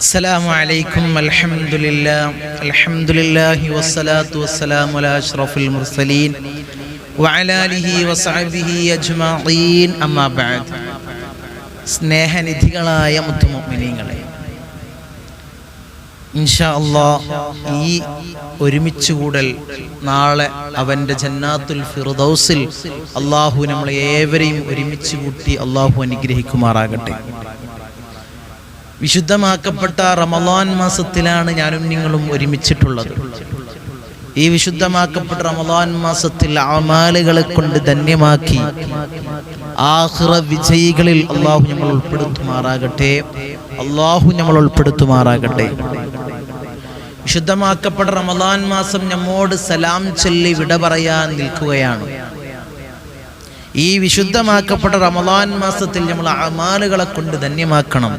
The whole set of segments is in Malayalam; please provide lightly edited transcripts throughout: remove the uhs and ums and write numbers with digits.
السلام عليكم الحمد لله والصلاة والسلام على أشرف المرسلين وعلى آله وصحبه أجمعين أما بعد സ്നേഹനിധികളായ മുത്തുമുഅ്മിനീങ്ങളെ, ഇൻഷാ അല്ലാഹ് ഈ ഒരുമിച്ചുകൂടൽ നാളെ അവൻ്റെ ജന്നാത്തുൽ ഫിർദൗസിൽ അല്ലാഹു നമ്മളെ ഏവരെയും ഒരുമിച്ച് കൂട്ടി അല്ലാഹു അനുഗ്രഹിക്കുമാറാകട്ടെ. വിശുദ്ധമാക്കപ്പെട്ട റമളാൻ മാസത്തിലാണ് ഞാനും നിങ്ങളും ഒരുമിച്ചിട്ടുള്ളത്. ഈ വിശുദ്ധമാക്കപ്പെട്ട റമളാൻ മാസത്തിൽ അമാലുകളെ കൊണ്ട് ധന്യമാക്കി ആഖിറ വിജയികളിൽ അല്ലാഹു നമ്മൾ ഉൾപ്പെടുത്തുമാറാകട്ടെ. വിശുദ്ധമാക്കപ്പെട്ട റമളാൻ മാസം നമ്മോട് സലാം ചൊല്ലി വിട പറയാൻ നിൽക്കുകയാണ്. ഈ വിശുദ്ധമാക്കപ്പെട്ട റമളാൻ മാസത്തിൽ നമ്മൾ അമാലുകളെ കൊണ്ട് ധന്യമാക്കണം.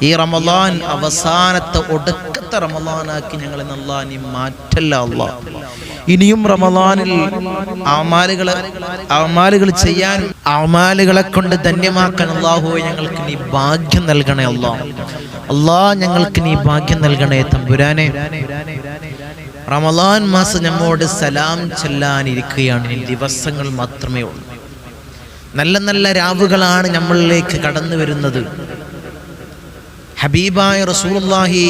ഈ റമളാൻ അവസാനത്തെ ഒടുക്കത്തെ റമളാനാക്കി ഞങ്ങളെ അല്ലാഹ് നീ മാറ്റല്ല അല്ലാഹ്. ഇനിയും റമളാനിൽ അമാലുകൾ ചെയ്യാൻ അമാലുകളെ കൊണ്ട് ധന്യമാക്കാൻ അല്ലാഹുവേ ഞങ്ങൾക്ക് നീ ഭാഗ്യം നൽകണേ അല്ലാഹ് ഞങ്ങൾക്ക് നീ ഭാഗ്യം നൽകണേ തമ്പുരാനെ. റമളാൻ മാസം നമ്മോട് സലാം ചൊല്ലാനിരിക്കുകയാണ്. ഇനി ദിവസങ്ങൾ മാത്രമേ ഉള്ളൂ. നല്ല നല്ല രാവുകളാണ് നമ്മളിലേക്ക് കടന്നു വരുന്നത്. ഹബീബായ റസൂലുള്ളാഹി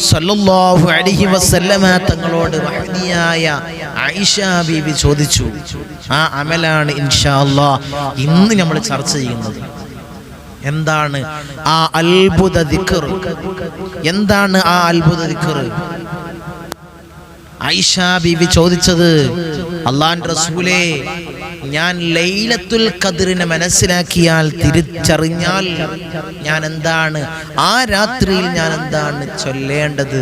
സ്വല്ലല്ലാഹു അലൈഹി വസല്ലമ തങ്ങളോട് മഹദിയായ ആയിഷ ബീവി ചോദിച്ചു. ആ അമലാണ് ഇൻഷാ അല്ലാഹ് ഇന്ന് നമ്മൾ ചർച്ച ചെയ്യുന്നത്. എന്താണ് ആ അത്ഭുത ദിക്ർ? എന്താണ് ആ അത്ഭുത ദിക്ർ? ആയിഷ ബീവി ചോദിച്ചത്, അല്ലാഹുവിന്റെ റസൂലേ, ഞാൻ ലൈലത്തുൽ ഖദ്റിനെ മനസ്സിലാക്കിയാൽ, തിരിച്ചറിഞ്ഞാൽ ഞാൻ എന്താണ് ആ രാത്രിയിൽ ഞാൻ എന്താണ് ചൊല്ലേണ്ടത്,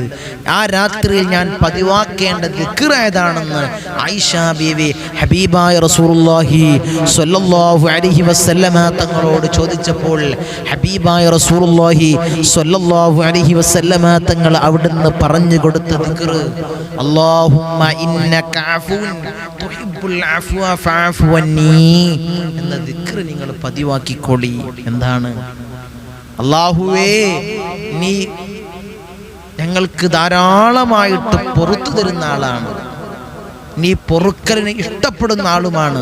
ആ രാത്രിയിൽ ഞാൻ പതിവാക്കേണ്ട ദിക്ർ ഏതാണെന്ന് ആയിഷ ബീവി ഹബീബായ റസൂലുള്ളാഹി സ്വല്ലല്ലാഹു അലൈഹി വസല്ലമ തങ്ങളോട് ചോദിച്ചപ്പോൾ ഹബീബായ റസൂലുള്ളാഹി സ്വല്ലല്ലാഹു അലൈഹി വസല്ലമ തങ്ങൾ അവിടുന്ന് പറഞ്ഞു കൊടുത്ത ദിക്ർ, അല്ലാഹുമ്മ ഇന്നക അഫൂൻ തുഹിബ്ബുൽ അഫ്വ ഫഅഫു അന്നി എന്ന ദിക്ർ നിങ്ങൾ പതിവാക്കിക്കോളി. എന്താണ്? അല്ലാഹുവേ, നീ ഞങ്ങൾക്ക് ധാരാളമായിട്ട് പൊറുത്തു തരുന്ന ആളാണ്, നീ പൊറുക്കലിനെ ഇഷ്ടപ്പെടുന്ന ആളുമാണ്.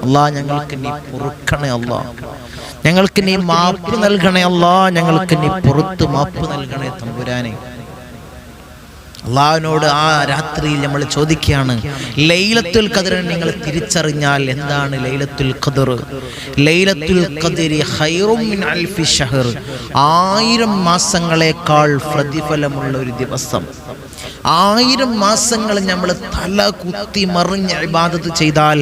അല്ലാഹ് ഞങ്ങൾക്ക് നീ പൊറുക്കണേ അല്ലാഹ്, ഞങ്ങൾക്ക് നീ മാപ്പ് നൽകണേ അല്ലാഹ്, ഞങ്ങൾക്ക് നീ പൊറുത്ത് മാപ്പ് നൽകണേ തമ്പുരാനെ. അള്ളാഹുവിനോട് ആ രാത്രിയിൽ നമ്മൾ ചോദിക്കുകയാണ്, ലൈലത്തുൽ ഖദ്റിനെ നിങ്ങൾ തിരിച്ചറിഞ്ഞാൽ എന്താണ് ലൈലത്തുൽ ഖദ്ർ? ലൈലത്തുൽ ഖദ്രി ഖൈറും മിൻ അൽഫി ശഹർ, 1000 മാസങ്ങളെക്കാൾ പ്രതിഫലമുള്ള ഒരു ദിവസം. 1000 മാസങ്ങൾ നമ്മൾ തല കുത്തി മറിഞ്ഞ് ഇബാദത്ത് ചെയ്താൽ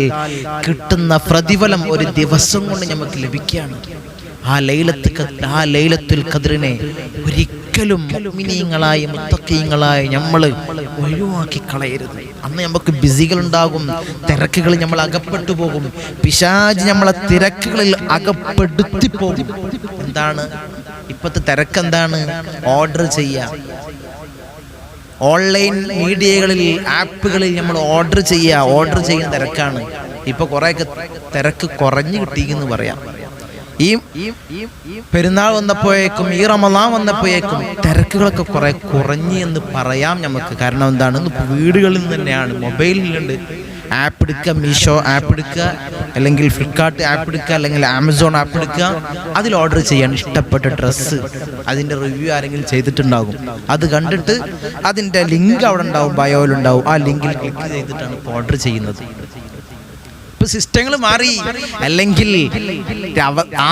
കിട്ടുന്ന പ്രതിഫലം ഒരു ദിവസം കൊണ്ട് നമുക്ക് ലഭിക്കുകയാണ്. ആ ലൈലത്തുൽ ഖദ്റിനെ ഒരിക്കലും മുഅ്മിനീങ്ങളായ മുത്തഖീങ്ങളായ നമ്മൾ ഒഴിവാക്കി കളയരുത്. അന്ന് നമുക്ക് ബിസികളുണ്ടാകും, തിരക്കുകൾ നമ്മൾ അകപ്പെട്ടു പോകും, പിശാച് നമ്മളെ തിരക്കുകളിൽ അകപ്പെടുത്തി പോകും. എന്താണ് ഇപ്പോഴത്തെ തിരക്കെന്താണ്? ഓർഡർ ചെയ്യുക. ഓൺലൈൻ മീഡിയകളിൽ, ആപ്പുകളിൽ നമ്മൾ ഓർഡർ ചെയ്യുന്ന തിരക്കാണ്. ഇപ്പൊ കുറെയൊക്കെ തിരക്ക് കുറഞ്ഞു കിട്ടിയെന്ന് പറയാം. ഈ പെരുന്നാൾ വന്നപ്പോഴേക്കും, ഈ റമളാൻ വന്നപ്പോഴേക്കും തിരക്കുകളൊക്കെ കുറെ കുറഞ്ഞു എന്ന് പറയാം നമുക്ക്. കാരണം എന്താണ്? ഇപ്പൊ വീടുകളിൽ നിന്ന് തന്നെയാണ്, മൊബൈലിലുണ്ട്. ആപ്പ് എടുക്കുക, മീഷോ ആപ്പ് എടുക്കുക, അല്ലെങ്കിൽ ഫ്ലിപ്കാർട്ട് ആപ്പ് എടുക്കുക, അല്ലെങ്കിൽ ആമസോൺ ആപ്പ് എടുക്കുക, അതിൽ ഓർഡർ ചെയ്യാൻ ഇഷ്ടപ്പെട്ട ഡ്രസ്സ്, അതിൻ്റെ റിവ്യൂ ആരെങ്കിലും ചെയ്തിട്ടുണ്ടാകും. അത് കണ്ടിട്ട് അതിൻ്റെ ലിങ്ക് അവിടെ ഉണ്ടാവും, ബയോയിലുണ്ടാവും. ആ ലിങ്കിൽ ക്ലിക്ക് ചെയ്തിട്ടാണ് ഇപ്പോൾ ഓർഡർ ചെയ്യുന്നത്. സിസ്റ്റങ്ങൾ മാറി. അല്ലെങ്കിൽ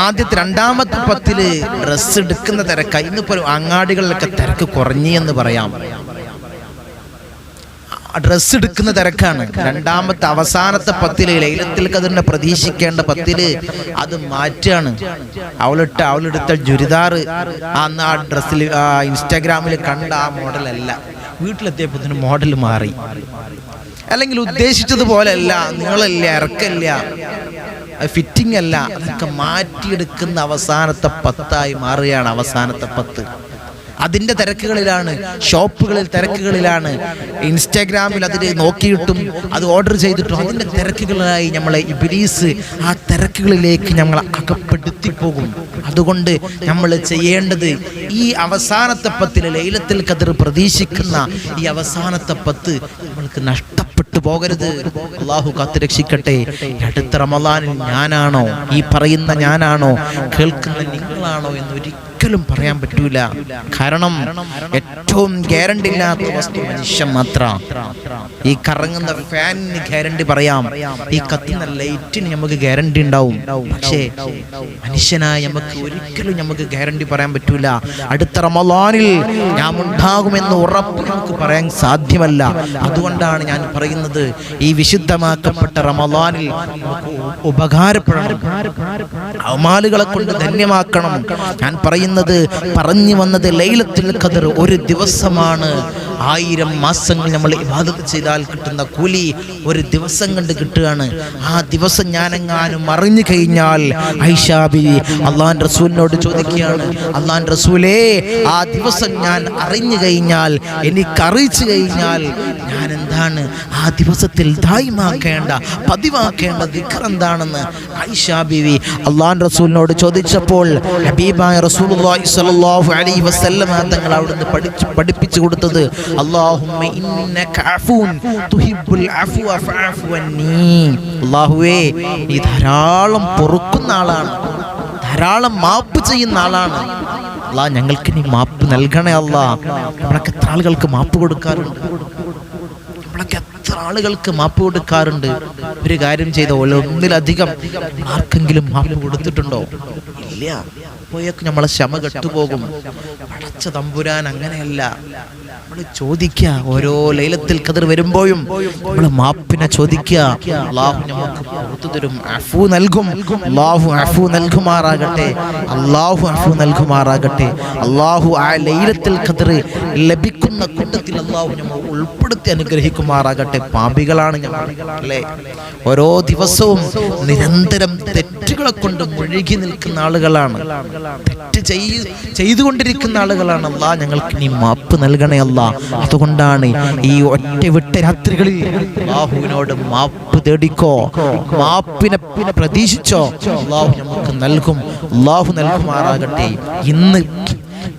ആദ്യത്തെ 2ാമത്തെ 10 ഡ്രസ്സ് എടുക്കുന്ന തിരക്കായി. ഇന്നിപ്പോ അങ്ങാടികളിലൊക്കെ തിരക്ക് കുറഞ്ഞു എന്ന് പറയാം. ഡ്രസ്സ് എടുക്കുന്ന തിരക്കാണ്. 2ാമത്തെ അവസാനത്തെ 10 ലൈലത്തുൽ ഖദ്റിനെ പ്രതീക്ഷിക്കേണ്ട 10 അത് മാറ്റാണ്. അവളെടുത്ത ചുരിദാർ അന്ന് ആ ഡ്രസ്സിൽ ഇൻസ്റ്റാഗ്രാമിൽ കണ്ട ആ മോഡലല്ല, വീട്ടിലെത്തിയപ്പോൾ മോഡൽ മാറി. അല്ലെങ്കിൽ ഉദ്ദേശിച്ചതുപോലെ അല്ല, നീളല്ല, ഇറക്കല്ല, ഫിറ്റിംഗ് അല്ല, അതൊക്കെ മാറ്റിയെടുക്കുന്ന അവസാനത്തെ 10 മാറുകയാണ്. അവസാനത്തെ 10 അതിൻ്റെ തിരക്കുകളിലാണ്, ഷോപ്പുകളിൽ തിരക്കുകളിലാണ്, ഇൻസ്റ്റാഗ്രാമിൽ അതിൽ നോക്കിയിട്ടും അത് ഓർഡർ ചെയ്തിട്ടും അതിൻ്റെ തിരക്കുകളായി നമ്മളെ ഇബ്ലീസ് ആ തിരക്കുകളിലേക്ക് നമ്മളെ അകപ്പെടുത്തി പോകും. അതുകൊണ്ട് നമ്മൾ ചെയ്യേണ്ടത് ഈ അവസാനത്തെ പത്തിൽ ലൈലത്തുൽ ഖദ്ർ പ്രതീക്ഷിക്കുന്ന ഈ അവസാനത്തെ പത്ത് നമ്മൾക്ക് നഷ്ടപ്പെട്ടു പോകരുത്. അള്ളാഹു കാത്തുരക്ഷിക്കട്ടെ. അടുത്ത റമളാനിൽ ഞാനാണോ, ഈ പറയുന്ന ഞാനാണോ, കേൾക്കുന്ന നിങ്ങളാണോ എന്ന് ഒരിക്കലും പറയാൻ പറ്റൂല. കാരണം ഏറ്റവും ഗ്യാരണ്ടി ഇല്ലാത്ത വസ്തു മനുഷ്യൻ മാത്രം. ഈ കറങ്ങുന്ന ഫാനിന് ഗ്യാരണ്ടി പറയാം, ഈ കത്തുന്ന ലൈറ്റിന് നമുക്ക് ഗ്യാരണ്ടി ഉണ്ടാവും. പക്ഷേ മനുഷ്യനായ നമുക്ക് ഒരിക്കലും നമുക്ക് ഗ്യാരണ്ടി പറയാൻ പറ്റൂല. അടുത്ത റമളാനിൽ ഞാൻ ഉണ്ടാകുമെന്ന് ഉറപ്പ് നമുക്ക് പറയാൻ സാധ്യമല്ല. അതുകൊണ്ടാണ് ഞാൻ പറയുന്നത്, ഈ വിശുദ്ധമാക്കപ്പെട്ട റമളാനിൽ ഉപകാരപ്പെടണം, അമാലുകളെ കൊണ്ട് ധന്യമാക്കണം. ഞാൻ പറഞ്ഞു വന്നത് ലൈലത്തുൽ ഖദ്ർ ഒരു ദിവസമാണ്. 1000 മാസങ്ങൾ നമ്മൾ ഇബാദത്ത് ചെയ്താൽ കിട്ടുന്ന കൂലി ഒരു ദിവസം കൊണ്ട് കിട്ടുകയാണ്. ആ ദിവസം ഞാനെങ്ങാനും അറിഞ്ഞു കഴിഞ്ഞാൽ, ആയിഷ ബീവി അള്ളാഹുവിന്റെ റസൂലിനോട് ചോദിക്കുകയാണ്, അള്ളാഹുവിന്റെ റസൂലേ, ആ ദിവസം ഞാൻ അറിഞ്ഞു കഴിഞ്ഞാൽ, എനിക്കറിയിച്ചു കഴിഞ്ഞാൽ ഞാൻ എന്താണ് ആ ദിവസത്തിൽ ദായിമാക്കേണ്ട, പതിവാക്കേണ്ട ദിക്ർ എന്താണെന്ന് ആയിഷ ബീവി അള്ളാഹുവിന്റെ റസൂലിനോട് ചോദിച്ചപ്പോൾ ഹബീബായ റസൂലുള്ളാഹി സ്വല്ലല്ലാഹു അലൈഹി വസല്ലം തങ്ങൾ അവിടുന്ന് പഠിപ്പിച്ചു കൊടുത്തത്, അല്ലാഹുമ്മ ഇന്നക അഫൂൻ തുഹിബ്ബുൽ അഫ്വ ഫഅഫു അന്നി. അല്ലാഹുവേ, നീ ധാരാളം പൊറുക്കുന്ന ആളാണ്, ധാരാളം മാപ്പ് ചെയ്യുന്ന ആളാണ്. അല്ലാഹ്, ഞങ്ങൾക്ക് നീ മാപ്പ് നൽകണേ അല്ലാഹ്. നമ്മളൊക്കെ എത്ര ആളുകൾക്ക് മാപ്പ് കൊടുക്കാറുണ്ട്, എത്ര ആളുകൾക്ക് മാപ്പ് കൊടുക്കാറുണ്ട്. ഒരു കാര്യം ചെയ്ത ഒന്നിലധികം ആർക്കെങ്കിലും മാപ്പ് കൊടുത്തിട്ടുണ്ടോ? ഇല്ല. പോയൊക്കെ നമ്മളെ ക്ഷമ കെട്ടുപോകും. പടച്ച തമ്പുരാൻ അങ്ങനെയല്ല. നമ്മൾ ചോദിക്കുക, ഓരോ ലൈലത്തുൽ ഖദ്ർ വരുമ്പോഴും നമ്മൾ മാപ്പിനെ ചോദിക്കുക. അല്ലാഹു നമുക്ക് പുറത്തു തരും, അഫു നൽകും. അല്ലാഹു അഫു നൽകുമാറാകട്ടെ, അല്ലാഹു അഫു നൽകുമാറാകട്ടെ. അല്ലാഹു ആ ലൈലത്തുൽ ഖദ്ർ ലഭിക്കുന്ന കൂട്ടത്തിൽ അല്ലാഹു നമ്മൾ ഉൾപ്പെടുത്തി അനുഗ്രഹിക്കുമാറാകട്ടെ. പാപികളാണ് നമ്മൾ, അല്ലേ? ഓരോ ദിവസവും നിരന്തരം തെറ്റുകളെ കൊണ്ട് മുഴുകി നിൽക്കുന്ന ആളുകളാണ്, തെറ്റ് ചെയ്തുകൊണ്ടിരിക്കുന്ന ആളുകളാണ്. അല്ലാഹ്, ഞങ്ങൾക്ക് നീ മാപ്പ് നൽകണേ അല്ലാഹ്. അതുകൊണ്ടാണ് ഈ ഒറ്റ വിട്ട രാത്രികളിൽ അല്ലാഹുവിനോട് മാപ്പ് തേടിക്കോ, മാപ്പിനെ പ്രതീക്ഷിച്ചോ. അല്ലാഹു നമുക്ക് നൽകും, അല്ലാഹു നൽകുമാറാകട്ടെ.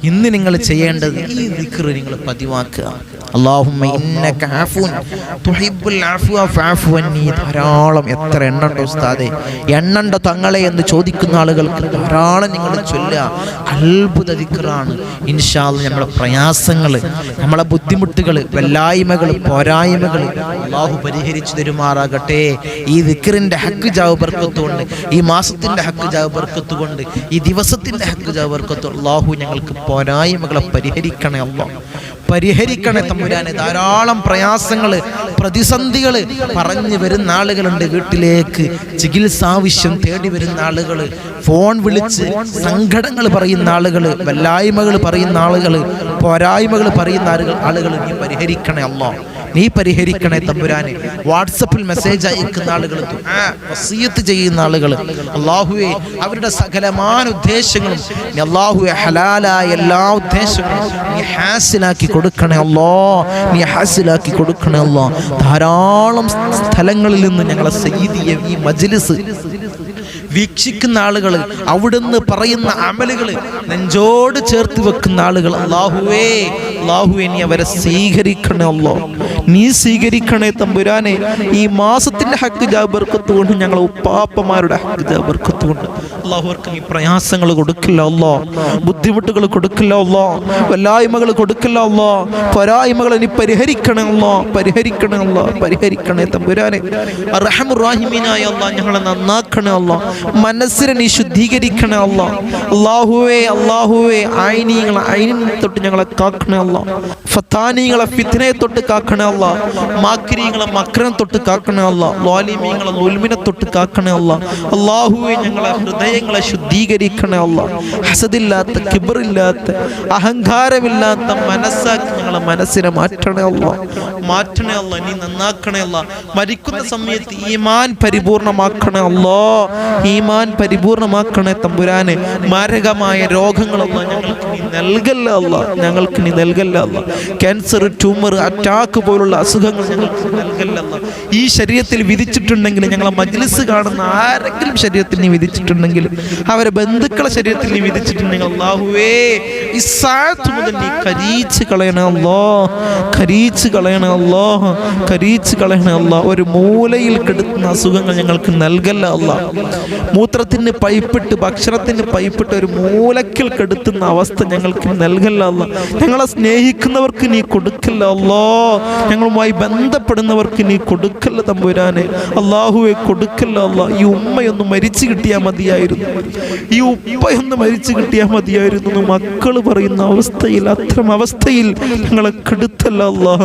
ഇന്ന് നിങ്ങൾ ചെയ്യേണ്ടത് ഈ ദിക്ർ നിങ്ങൾ പതിവാക്കുക. അല്ലാഹുമ്മ ഇന്നക അഫൂൻ തുഹിബ്ബുൽ അഫ്വ ഫഅഫു അന്നി. ധാരാളം, എത്ര എണ്ണണ്ടോ ഉസ്താദേ, എണ്ണണ്ട തങ്ങളെ എന്ന് ചോദിക്കുന്ന ആളുകൾക്ക് ധാരാളം നിങ്ങൾ ചൊല്ലുക. അത്ഭുത ദിക്റാണ്. ഇൻഷാ അല്ലാഹ് നമ്മുടെ പ്രയാസങ്ങൾ, നമ്മളെ ബുദ്ധിമുട്ടുകൾ, വല്ലായ്മകൾ, പോരായ്മകൾ അല്ലാഹു പരിഹരിച്ചു തരുമാറാകട്ടെ. ഈ ദിക്റിന്റെ ഹക്ക് ജാവ് ബർക്കത്ത് കൊണ്ട്, ഈ മാസത്തിന്റെ ഹക്ക് ജാവ് ബർക്കത്ത് കൊണ്ട്, ഈ ദിവസത്തിന്റെ ഹക്ക് ജാവ് ബർക്കത്ത് അല്ലാഹു ഞങ്ങൾക്ക് പോരായ്മകളെ പരിഹരിക്കണേ അല്ലാഹ്, പരിഹരിക്കണേ തമ്പുരാനെ. ധാരാളം പ്രയാസങ്ങൾ, പ്രതിസന്ധികൾ പറഞ്ഞു വരുന്ന ആളുകളുണ്ട്. വീട്ടിലേക്ക് ചികിത്സാവശ്യം തേടി വരുന്ന ആളുകൾ, ഫോൺ വിളിച്ച് സങ്കടങ്ങൾ പറയുന്ന ആളുകൾ, വല്ലായ്മകൾ പറയുന്ന ആളുകൾ, പോരായ്മകൾ പറയുന്ന ആളുകൾ നീ പരിഹരിക്കണേ അല്ലാഹ്, നീ പരിഹരിക്കണേ തമ്പുരാനെ. വാട്സപ്പിൽ മെസ്സേജ് അയക്കുന്ന ആളുകൾ, വസിയത്ത് ചെയ്യുന്ന ആളുകൾ, അല്ലാഹുവേ അവരുടെ സകലമായ ഉദ്ദേശങ്ങളും നീ അല്ലാഹുവേ ഹലാലായ എല്ലാ ഉദ്ദേശങ്ങളും നീ ഹാസിലാക്കി കൊടുക്കണേ അല്ലാഹ്, നീ ഹാസിലാക്കി കൊടുക്കണേ അല്ലാഹ്. ധാരാളം സ്ഥലങ്ങളിൽ നിന്ന് ഞങ്ങളെ സയ്യിദിയ ഈ മജ്ലിസ് വീക്ഷിക്കുന്ന ആളുകൾ, അവിടുന്ന് പറയുന്ന അമലുകൾ നെഞ്ചോട് ചേർത്ത് വെക്കുന്ന ആളുകൾ, അല്ലാഹുവേ നീ അവരെ സ്വീകരിക്കണേ അല്ലാഹ്, നീ സ്വീകരിക്കണേ തമ്പുരാനെ. ഈ മാസത്തിന്റെ ഹക്ക് ജാബർക്കത്ത് കൊണ്ട്, ഞങ്ങളെ ഉപ്പാപ്പമാരുടെ ഹക്ക് ജാബർക്കത്ത് കൊണ്ട് അല്ലാഹുവർക്ക് നീ പ്രയാസങ്ങൾ കൊടുക്കില്ല അല്ലാഹ്, ബുദ്ധിമുട്ടുകൾ കൊടുക്കില്ല അല്ലാഹ്, വല്ലായ്മകൾ കൊടുക്കില്ല അല്ലാഹ്, പോരായ്മകൾ നീ പരിഹരിക്കണേ അല്ലാഹ്, പരിഹരിക്കണേ അല്ലാഹ്, പരിഹരിക്കണേ തമ്പുരാനെ. അർഹമുർ റഹീമീനായ അല്ലാഹ് ഞങ്ങളെ നന്നാക്കണേ അല്ലാഹ്, മനസ്സിനെ നീ ശുദ്ധീകരിക്കണേ അല്ലാഹ്. അല്ലാഹുവേ ഐനിനെ തൊട്ട് ഞങ്ങളെ കാക്കണേ അല്ലാഹ്, ഫത്താനീങ്ങളെ ഫിത്നയെ തൊട്ട് കാക്കണേ അല്ലാഹ്, മാക്രീങ്ങളെ മക്രനെ തൊട്ട് കാക്കണേ അല്ലാഹ്, ളാലിമീങ്ങളെ ളുൽമിനെ തൊട്ട് കാക്കണേ അല്ലാഹ്. അല്ലാഹുവേ ഞങ്ങളെ ഹൃദയങ്ങളെ ശുദ്ധീകരിക്കണേ അല്ലാഹ്, ഹസദില്ലാത്ത, കിബ്റില്ലാത്ത, അഹങ്കാരമില്ലാത്ത മനസ്സാക്കി ഞങ്ങളെ മനസ്സിനെ മാറ്റണേ അല്ലാഹ്, മാറ്റണേ അല്ലാഹ്, നീ നന്നാക്കണേ അല്ലാഹ്. മരിക്കുന്ന സമയത്ത് ഈമാൻ പരിപൂർണമാക്കണേ അല്ലാഹ്, ഈമാൻ പരിപൂർണമാക്കണേ തമ്പുരാനെ. മാരകമായ രോഗങ്ങളൊന്നും ഞങ്ങൾക്ക് നീ നൽകല്ല അല്ലാഹ്, ഞങ്ങൾക്ക് നീ നൽകല്ല നൽകല്ല അല്ലാ. ക്യാൻസർ, ട്യൂമർ, അറ്റാക്ക് പോലുള്ള അസുഖങ്ങൾ ഞങ്ങൾക്ക് നൽകല്ല അല്ലാ. ഈ ശരീരത്തിൽ വിധിച്ചിട്ടുണ്ടെങ്കിൽ, ഞങ്ങളെ മജ്ലിസ് കാണുന്ന ആരെങ്കിലും ശരീരത്തിൽ നീ വിധിച്ചിട്ടുണ്ടെങ്കിൽ, അവരെ ബന്ധുക്കളെ ശരീരത്തിൽ നീ വിധിച്ചിട്ടുണ്ടെങ്കിൽ അല്ലാഹുവേ ഈ സാഅത്ത് മുതൽ നീ കരിയിച്ച് കളയണേ അല്ലാ, കരിയിച്ച് കളയണേ അല്ലാ, കരിയിച്ച് കളയണേ അല്ലാ. ഒരു മൂലയിൽ കെടുത്തുന്ന അസുഖങ്ങൾ ഞങ്ങൾക്ക് നൽകല്ല അല്ലാ. മൂത്രത്തിന് പൈപ്പിട്ട്, ഭക്ഷണത്തിന് പൈപ്പിട്ട് ഒരു മൂലക്കിൽ കെടുത്തുന്ന അവസ്ഥ ഞങ്ങൾക്ക് നൽകല്ല അല്ലാ. ഞങ്ങളെ സ്നേഹിക്കുന്നവർക്ക് നീ കൊടുക്കല്ല അല്ലാ, ഞങ്ങളുമായി ബന്ധപ്പെടുന്നവർക്ക് നീ കൊടുക്കല്ല തമ്പുരാനെ. അല്ലാഹുവേ കൊടുക്കല്ല അല്ലാ. ഈ ഉമ്മയൊന്ന് മരിച്ചു കിട്ടിയാൽ മതിയായിരുന്നു, ഈ ഉപ്പയൊന്ന് മരിച്ചു കിട്ടിയാൽ മതിയായിരുന്നു മക്കൾ പറയുന്ന അവസ്ഥയിൽ, അത്തരം അവസ്ഥയിൽ ഞങ്ങളെ കെടുത്തല്ല അല്ലാ,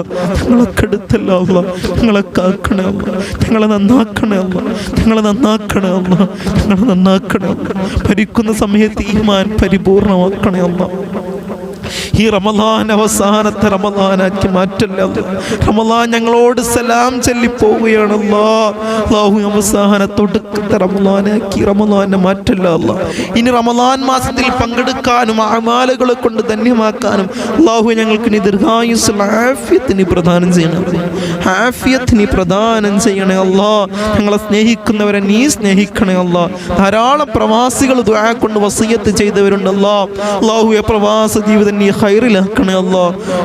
ഞങ്ങളെ കെടുത്തല്ല അല്ലാ. ഞങ്ങളെ കാക്കണേ അല്ലാ, ഞങ്ങളെ നന്നാക്കണേ അല്ലാ, ഞങ്ങളെ നന്നാക്കണേ അല്ലാ, ഞങ്ങളെ നന്നാക്കണേ അല്ലാ. ഭരിക്കുന്ന സമയത്ത് ഈമാൻ പരിപൂർണമാക്കണേ അല്ലാ. ഈ റമളാൻ അവസാനത്തെ റമളാനാക്കി മാറ്റല്ല അല്ലാ. റമളാൻ ഞങ്ങളോട് സലാം ചൊല്ലി പോവുകയാണ് അല്ലാ. അല്ലാഹു അവസാനത്തെ ഒടുക്കത്തെ റമളാനാക്കി റമളാനെ മാറ്റല്ല അല്ലാ. ഇനി റമളാൻ മാസത്തിൽ പങ്കെടുക്കാനും അമാലുകളെ കൊണ്ട് ധന്യമാക്കാനും അല്ലാഹു ഞങ്ങൾക്ക് നീ ദീർഘായുസ്സും ആഫിയത്ത് നീ പ്രദാനം ചെയ്യണം, ആഫിയത്ത് നീ പ്രദാനം ചെയ്യണേ അല്ലാ. ഞങ്ങളെ സ്നേഹിക്കുന്നവരെ നീ സ്നേഹിക്കണേ അല്ലാ. ധാരാളം പ്രവാസികൾ ദുആ കൊണ്ട് വസിയത്ത് ചെയ്തവരുണ്ട് അല്ലാ. അല്ലാഹുവേ പ്രവാസ ജീവിതം നീ ഖൈറിലാക്കണേ അല്ലാ,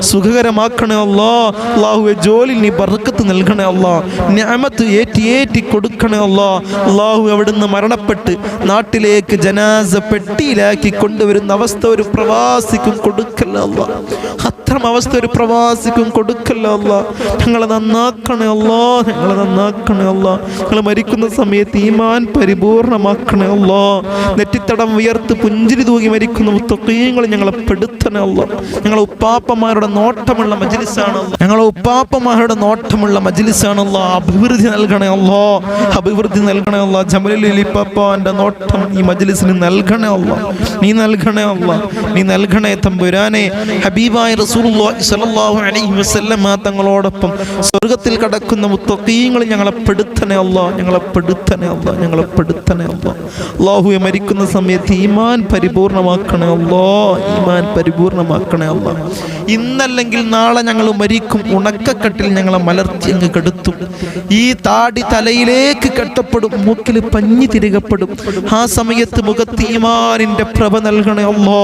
സുഖകരമാക്കണേ അല്ലാ. അല്ലാഹുവേ ജോലിയിൽ നീ ബർക്കത്ത് നൽകണേ അല്ലാ, നിഅമത്ത് ഏറ്റി കൊടുക്കണേ അല്ലാ. അല്ലാഹു അവിടുന്ന് മരണപ്പെട്ട് നാട്ടിലേക്ക് ജനാസ പെട്ടിയിലാക്കി കൊണ്ടുവരുന്ന അവസ്ഥ ഒരു പ്രവാസിക്കും കൊടുക്കല്ല അല്ലാ. അത്തരം അവസ്ഥ ഒരു പ്രവാസിക്കും കൊടുക്കല്ല അല്ലാ. ഞങ്ങളെ നന്നാക്കണേ അല്ലാ, ഞങ്ങളെ നന്നാക്കണേ അല്ലാ. ഞങ്ങൾ മരിക്കുന്ന സമയത്ത് ഈമാൻ പരിപൂർണമാക്കണേ അല്ലാ. നെറ്റിത്തടം ഉയർത്ത് പുഞ്ചിരി തൂകി മരിക്കുന്ന മുത്തഖീങ്ങൾ ഞങ്ങളെ പെടുത്തണേ അല്ലാ. ഞങ്ങളെ ഉപ്പാപ്പമാരുടെ നോട്ടമുള്ള മജ്ലിസാണ് അല്ലാ, ഞങ്ങളെ ഉപ്പാപ്പമാരുടെ നോട്ടമുള്ള മജ്ലിസാണ് അല്ലാ. അഭിവൃദ്ധി നൽകണേ അല്ലാ, അഭിവൃദ്ധി നൽകണേ അല്ലാ. ജമലുൽ പാപ്പാന്റെ നോട്ടം ഈ മജ്ലിസിന് നൽകണേ അല്ലാ, നീ നൽകണേ അല്ലാ, നീ നൽകണേ തമ്പുരാനെ. ഹബീബായ റസൂലുള്ളാഹി സ്വല്ലല്ലാഹു അലൈഹി വസല്ലം തങ്ങളോടൊപ്പം സ്വർഗ്ഗത്തിൽ കടക്കുന്ന മുത്തഖീങ്ങൾ ഞങ്ങളെ പെടുത്തണേ അല്ലാ, ഞങ്ങളെ പെടുത്തണേ അല്ലാ, ഞങ്ങളെ പെടുത്തണേ അല്ലാ. അല്ലാഹുവേ മരിക്കുന്ന സമയത്ത് ഈമാൻ പരിപൂർണമാക്കണേ അല്ലാ, ഈമാൻ പരിപൂർണമാക്കണേ അല്ലാ. ഇന്നല്ലെങ്കിൽ നാളെ ഞങ്ങൾ മരിക്കും, ഉണക്കക്കെട്ടിൽ ഞങ്ങളെ മലർത്തി അങ്ങ് കെടുത്തും. ഈ താടി തലയിലേക്ക് കെട്ടപ്പെടും, മൂക്കിൽ പഞ്ഞി തിരികപ്പെടും. ആ സമയത്ത് മുഖത്ത് ഈമാനിന്റെ പ്രഭ നൽകണേ അല്ലാ,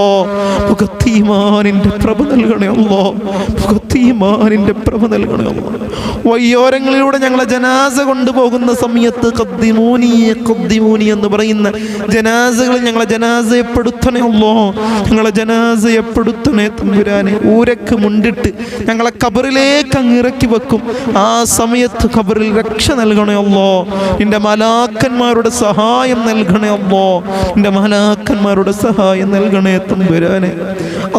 മുഖത്ത് ഈമാനിന്റെ പ്രഭ നൽകണേ അല്ലാ, മുഖത്ത് ഈമാനിന്റെ പ്രഭ നൽകണേ അല്ലാ. വയ്യോരങ്ങളിലൂടെ ഞങ്ങളെ ജനാസ കൊണ്ടുപോകുന്ന സമയത്ത് ഖദ്ദിമൂനി ഖദ്ദിമൂനി എന്ന് പറയുന്ന ജനാസകൾ ഞങ്ങളെ ജനാസയെപ്പെടുത്തണേ അല്ലാ, ഞങ്ങളെ ജനാസയെപ്പെടുത്തണേ തമ്പുരാനെ. ഊരക്ക് മുണ്ടിട്ട് ഞങ്ങളെ ഖബറിലേക്ക് അങ്ങ് ഇറക്കി വെക്കും. ആ സമയത്ത് ഖബറിൽ രക്ഷ നൽകണേ അല്ലാ. നിന്റെ മലാക്കന്മാരുടെ സഹായം നൽകണേ അല്ലാ, നിന്റെ മലാക്കന്മാരുടെ സഹായം നൽകണേ തമ്പുരാനെ.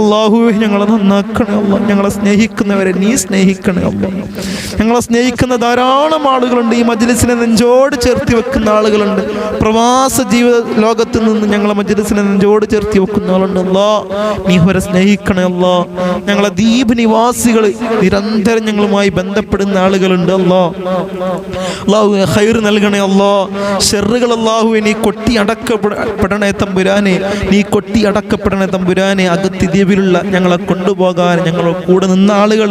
അല്ലാഹുവേ ഞങ്ങളെ നന്നാക്കണേ അല്ലാ. ഞങ്ങളെ സ്നേഹിക്കുന്നവരെ നീ സ്നേഹിക്കണേ അല്ലാ. ഞങ്ങളെ സ്നേഹിക്കുന്ന ധാരാളം ആളുകളുണ്ട്, ഈ മജ്ലിസിനെ നെഞ്ചോട് ചേർത്തി വെക്കുന്ന ആളുകളുണ്ട്. പ്രവാസ ജീവിത ലോകത്ത് നിന്ന് ഞങ്ങളെ മജ്ലിസിനെ നെഞ്ചോട് ചേർത്തി വെക്കുന്ന ആളുണ്ട്. അല്ലാ നീ അവരെ സ്നേഹിക്കണേ അല്ലാ. ഞങ്ങളെ ദ്വീപ് നിവാസികൾ നിരന്തരം ഞങ്ങളുമായി ബന്ധപ്പെടുന്ന ആളുകളുണ്ട്. അല്ലാഹുവേ ഖൈർ നൽകണേ അല്ലാ. ഷർറുകൾ അല്ലാഹുവേ നീ കൊട്ടി അടക്കപ്പെടണേ തമ്പുരാനെ, നീ കൊട്ടി അടക്കപ്പെടണേ തമ്പുരാനെ. അകത്ത് ദ്വീപിലുള്ള ഞങ്ങളെ കൊണ്ടുപോകാൻ ഞങ്ങളെ കൂടെ നിന്ന ആളുകൾ,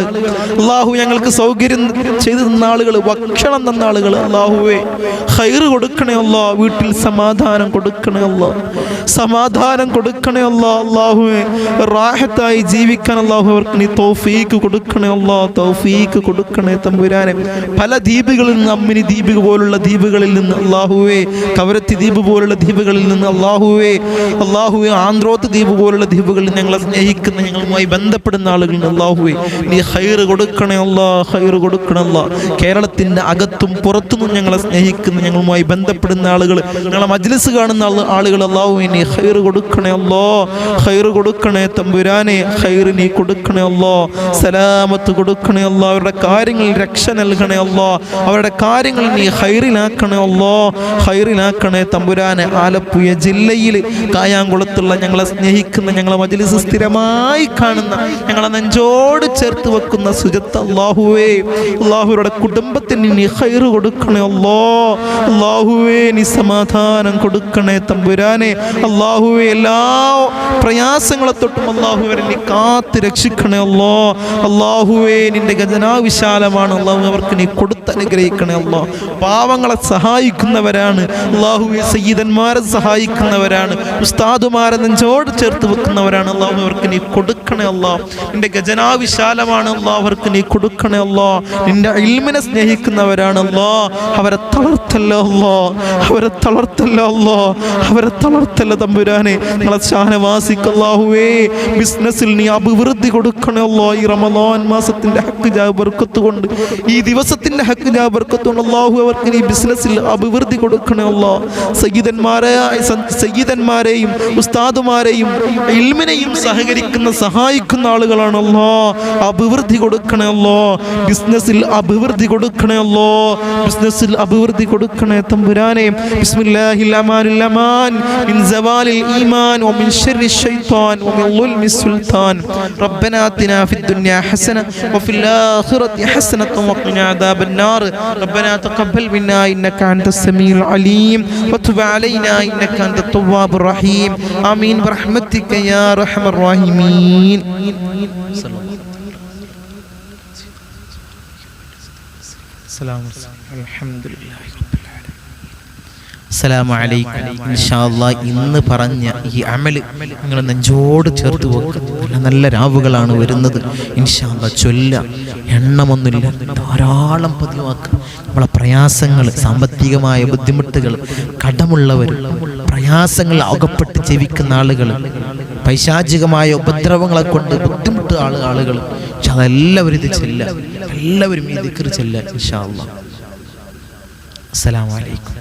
അല്ലാഹു ഞങ്ങൾക്ക് സൗകര്യം ചെയ്തു തന്ന ആളുകൾ, ഭക്ഷണം തന്ന ആളുകൾ, അല്ലാഹുവേ ഖൈർ കൊടുക്കണേ അല്ലാ. വീട്ടിൽ സമാധാനം കൊടുക്കണേ അല്ലാ, സമാധാനം കൊടുക്കണേ അല്ലാ. അല്ലാഹുവേ റാഹത്തായി ജീവിക്കാൻ അല്ലാഹു അവർക്ക് നീ തൗഫീക്ക് കൊടുക്കണേ അല്ലാ, തൗഫീക്ക് കൊടുക്കണേ തമ്പുരാനെ. പല ദ്വീപുകളിൽ നിന്ന്, അമ്മിനി ദ്വീപ് പോലുള്ള ദ്വീപുകളിൽ നിന്ന് അല്ലാഹുവേ, കവരത്തി ദ്വീപ് പോലുള്ള ദ്വീപുകളിൽ നിന്ന് അല്ലാഹുവേ, അല്ലാഹുവേ ആന്ത്രോത്ത് ദ്വീപ് പോലുള്ള ദ്വീപുകളിൽ ഞങ്ങളെ സ്നേഹിക്കുന്ന ഞങ്ങളുമായി ബന്ധപ്പെടുന്ന ആളുകളുണ്ട്. അല്ലാഹുവേ നീ ഖൈർ കൊടുക്കണേ അല്ലാ, ഖൈർ കൊടുക്കണേ അല്ലാ. കേരളത്തിന്റെ അകത്തും പുറത്തുനിന്നും ഞങ്ങളെ സ്നേഹിക്കുന്ന ഞങ്ങളുമായി ബന്ധപ്പെടുന്ന ആളുകൾ, ഞങ്ങളെ മജ്ലിസ് കാണുന്ന ആളുകൾ, അല്ലാഹുവേ നീ ഖൈർ കൊടുക്കണേ അല്ലാ, ഖൈർ കൊടുക്കണേ തമ്പുരാനെ. ഖൈർ നീ കൊടുക്കണേ അല്ലാ, സലാമത്ത് കൊടുക്കണേ അല്ലാ. അവരുടെ കാര്യങ്ങളിൽ രക്ഷ നൽകണേ അല്ലാ, അവരുടെ കാര്യങ്ങൾ നീ ഖൈറിലാക്കണേ അല്ലാ, ഖൈറിലാക്കണേ തമ്പുരാനെ. ആലപ്പുഴ ജില്ലയിൽ കായാങ്കുളത്തുള്ള ഞങ്ങളെ സ്നേഹിക്കുന്ന ഞങ്ങളെ മജ്ലിസ് സ്ഥിരമായി കാണുന്ന ഞങ്ങളെ നെഞ്ചോട് ചേർത്ത് ചേർത്ത് വെക്കുന്ന സുജത്ത് അല്ലാഹുവേ, അല്ലാഹുവരുടെ കുടുംബത്തിന് നീ ഖൈറ് കൊടുക്കണേ അല്ലാ. അല്ലാഹുവേ നീ സമാധാനം കൊടുക്കണേ തമ്പുരാനെ. അല്ലാഹുവേ എല്ലാ പ്രയാസങ്ങളെ തൊട്ടും അല്ലാഹുവരെ നീ കാത്ത് രക്ഷിക്കണേ അല്ലാ. അല്ലാഹുവേ നിന്റെ ഖജനാ വിശാലമാണ് അല്ലാഹു, അവർക്ക് നീ കൊടുത്തനുഗ്രഹിക്കണേ അല്ലാ. പാവങ്ങളെ സഹായിക്കുന്നവരാണ് അല്ലാഹുവേ, സയ്യിദന്മാരെ സഹായിക്കുന്നവരാണ്, ഉസ്താദുമാരെ നെഞ്ചോട് ചേർത്ത് വെക്കുന്നവരാണ് അല്ലാഹു, അവർക്ക് നീ കൊടുക്കണേ അല്ലാ. നിന്റെ ഖജനാ വിശാലമാണ് അല്ലാഹു, അവർക്ക് നീ കൊടുക്കണേ അല്ലാ. നിന്റെ ഇൽമിനെ സ്നേഹിക്കുന്നവരാണ് അല്ലാ, അവരെ തളർത്തല്ല അല്ലാ, അവരെ തളർത്തല്ല അല്ലാ, അവരെ തളർത്തല്ല തമ്പുരാനെ. നിങ്ങളെ ഷാനവാസിക്ക് അല്ലാഹുവേ ബിസിനസ്സിൽ നീ അഭിവൃദ്ധി കൊടുക്കണേ അല്ലാ. ഈ റമളാൻ മാസത്തിന്റെ ഹക്ക് ജാ ബർക്കത്ത് കൊണ്ട്, ഈ ദിവസത്തിന്റെ ഹക്ക് ജാ ബർക്കത്ത് കൊണ്ട് അല്ലാഹു അവർക്ക് നീ ബിസിനസ്സിൽ അഭിവൃദ്ധി കൊടുക്കണേ അല്ലാ. സയ്യിദന്മാരെയും ഉസ്താദുമാരെയും ഇൽമിനെയും സഹായിക്കുന്ന ആളുകളാണ് അല്ലാ, അഭിവൃദ്ധി കൊടുക്കണേ അല്ലാ. ബിസിനസ്സിൽ അഭിവൃദ്ധി കൊടുക്കണേ അല്ലാ, ബിസിനസ്സിൽ അഭിവൃദ്ധി കൊടുക്കണേ തമ്പുരാനെ. ബിസ്മില്ലാഹിൽ അമാനുൽ അമാൻ മിൻ സവാലിൽ ഈമാൻ വമിൻ ശർരി ശൈത്താൻ വമിൻ ളുൽമി സുൽത്താൻ. റബ്ബനാ ആതിനാ ഫിദ് ദുനിയാ ഹസന വഫിൽ ആഖിറതി ഹസനത വഖിനാ അദാബൻ നാർ. റബ്ബനാ തഖബ്ബൽ മിന്നാ ഇന്നക അൻതസ് സമീഉൽ അലീം വതുബ് അലൈനാ ഇന്നക അൻതത് തവ്വാബുർ റഹീം. ആമീൻ ബിറഹ്മതിക യാ അർഹമർ റഹീമീൻ. അസ്സലാമു അലൈക്കും. ഇൻഷാ അല്ലാഹ് ഇന്ന് പറഞ്ഞ ഈ അമല് നിങ്ങൾ നെഞ്ചോട് ചേർത്ത് വെക്കുക. നല്ല രാവുകളാണ് വരുന്നത്. ഇൻഷാ അല്ലാഹ് ചൊല്ല, എണ്ണമൊന്നുമില്ല, ധാരാളം പതിവാക്കുക. നമ്മളെ പ്രയാസങ്ങൾ, സാമ്പത്തികമായ ബുദ്ധിമുട്ടുകൾ, കടമുള്ളവർ, പ്രയാസങ്ങൾ അകപ്പെട്ട് ജീവിക്കുന്ന ആളുകൾ, പൈശാചികമായ ഉപദ്രവങ്ങളെ കൊണ്ട് ബുദ്ധിമുട്ട് ആളുകൾ, പക്ഷെ അതെല്ലാവരും ഇത് ചെല്ല, എല്ലാവരും ഈ ദിക്ർ ചെല്ല ഇൻഷാ അല്ലാഹ്. അസ്സലാമു അലൈക്കും.